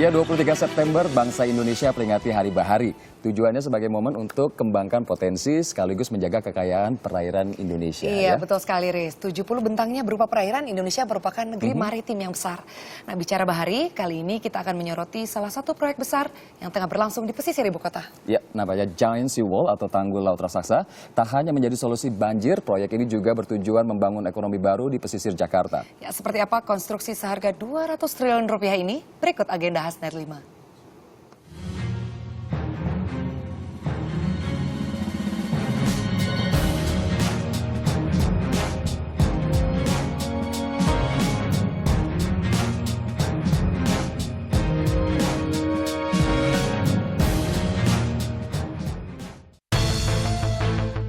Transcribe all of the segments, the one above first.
Ya, 23 September bangsa Indonesia peringati Hari Bahari. Tujuannya sebagai momen untuk kembangkan potensi sekaligus menjaga kekayaan perairan Indonesia. Iya, ya? betul sekali, Riz. 70 bentangnya berupa perairan, Indonesia merupakan negeri maritim yang besar. Nah, bicara bahari, kali ini kita akan menyoroti salah satu proyek besar yang tengah berlangsung di pesisir ibu kota. Ya, namanya Giant Sea Wall atau Tanggul Laut Raksasa. Tak hanya menjadi solusi banjir, proyek ini juga bertujuan membangun ekonomi baru di pesisir Jakarta. Ya, seperti apa konstruksi seharga 200 triliun rupiah ini? Berikut agenda khas Net 5.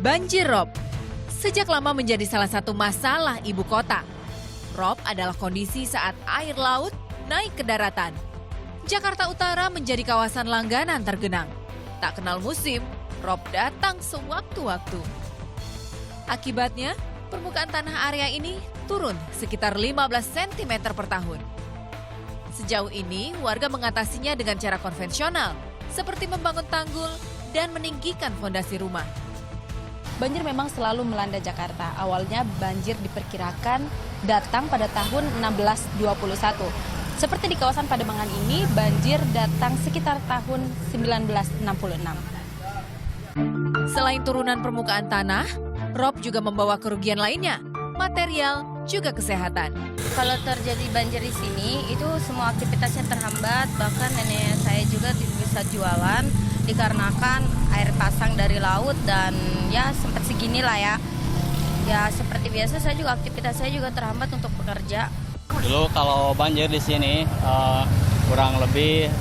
Banjir rob, sejak lama menjadi salah satu masalah ibu kota. Rob adalah kondisi saat air laut naik ke daratan. Jakarta Utara menjadi kawasan langganan tergenang. Tak kenal musim, rob datang sewaktu-waktu. Akibatnya, permukaan tanah area ini turun sekitar 15 cm per tahun. Sejauh ini, warga mengatasinya dengan cara konvensional, seperti membangun tanggul dan meninggikan fondasi rumah. Banjir memang selalu melanda Jakarta. Awalnya banjir diperkirakan datang pada tahun 1621. Seperti di kawasan Pademangan ini, banjir datang sekitar tahun 1966. Selain turunan permukaan tanah, rob juga membawa kerugian lainnya, material juga kesehatan. Kalau terjadi banjir di sini, itu semua aktivitasnya terhambat. Bahkan nenek saya juga tidak bisa jualan dikarenakan air pasang dari laut dan ya sempat seginilah ya. Ya seperti biasa saya juga aktivitas saya juga terhambat untuk bekerja. Dulu kalau banjir di sini kurang lebih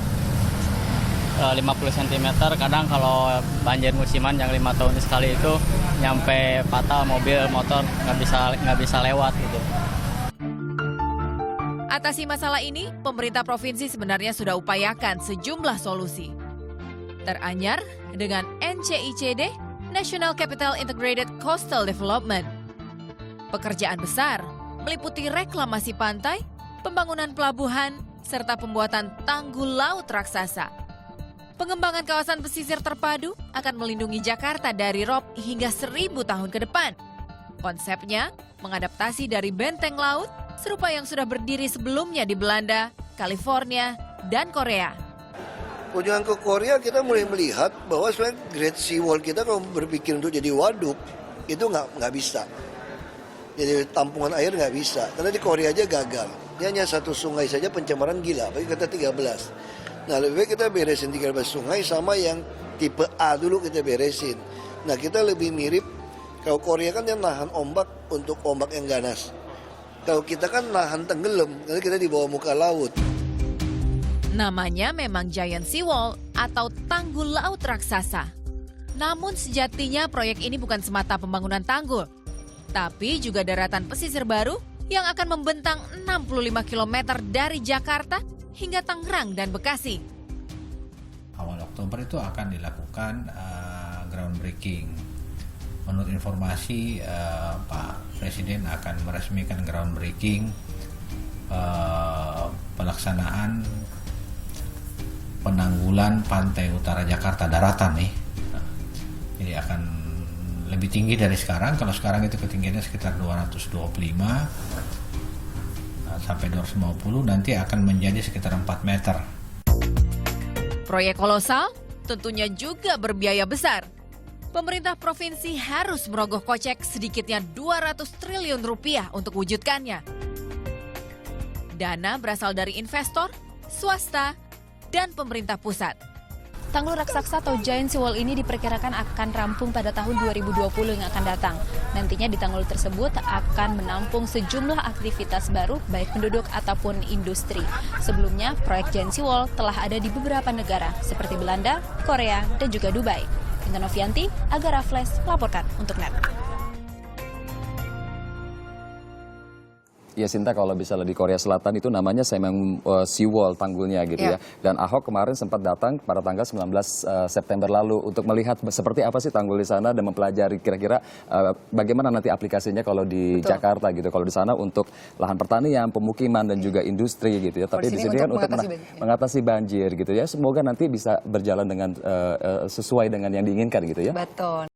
50 cm. Kadang kalau banjir musiman yang 5 tahun sekali itu nyampe patah mobil, motor nggak bisa lewat gitu. Atasi masalah ini, pemerintah provinsi sebenarnya sudah upayakan sejumlah solusi. Teranyar dengan NCICD, National Capital Integrated Coastal Development. Pekerjaan besar meliputi reklamasi pantai, pembangunan pelabuhan, serta pembuatan tanggul laut raksasa. Pengembangan kawasan pesisir terpadu akan melindungi Jakarta dari rob hingga 1000 tahun ke depan. Konsepnya mengadaptasi dari benteng laut serupa yang sudah berdiri sebelumnya di Belanda, California, dan Korea. Kunjungan ke Korea kita mulai melihat bahwa sebenarnya Great Sea Wall kita kalau berpikir untuk jadi waduk itu nggak bisa. Jadi tampungan air nggak bisa karena di Korea aja gagal. Dia hanya satu sungai saja pencemaran gila, bagi kita 13. Nah lebih baik kita beresin 13 sungai sama yang tipe A dulu kita beresin. Nah kita lebih mirip, kalau Korea kan yang nahan ombak untuk ombak yang ganas. Kalau kita kan nahan tenggelam, karena kita di bawah muka laut. Namanya memang Giant Sea Wall atau Tanggul Laut Raksasa. Namun sejatinya proyek ini bukan semata pembangunan tanggul, tapi juga daratan pesisir baru yang akan membentang 65 km dari Jakarta hingga Tangerang dan Bekasi. Awal Oktober itu akan dilakukan groundbreaking. Menurut informasi Pak Presiden akan meresmikan groundbreaking pelaksanaan penanggulan pantai utara Jakarta daratan nih. Jadi akan lebih tinggi dari sekarang. Kalau sekarang itu ketinggiannya sekitar 225 sampai 250, nanti akan menjadi sekitar 4 meter. Proyek kolosal tentunya juga berbiaya besar. Pemerintah provinsi harus merogoh kocek sedikitnya 200 triliun rupiah untuk wujudkannya. Dana berasal dari investor, swasta, dan pemerintah pusat. Tanggul raksasa atau Giant Sea Wall ini diperkirakan akan rampung pada tahun 2020 yang akan datang. Nantinya di tanggul tersebut akan menampung sejumlah aktivitas baru baik penduduk ataupun industri. Sebelumnya, proyek Giant Sea Wall telah ada di beberapa negara seperti Belanda, Korea, dan juga Dubai. Intan Novianti, Agara Flash, melaporkan untuk NET. Ya Sinta, kalau bisa di Korea Selatan itu namanya Semang Seawall tanggulnya gitu ya. Dan Ahok kemarin sempat datang pada tanggal 19 September lalu untuk melihat seperti apa sih tanggul di sana dan mempelajari kira-kira bagaimana nanti aplikasinya kalau di Jakarta gitu. Kalau di sana untuk lahan pertanian, pemukiman dan juga industri gitu ya. Tapi di sini kan untuk mengatasi banjir gitu ya. Semoga nanti bisa berjalan dengan sesuai dengan yang diinginkan gitu ya. Betul.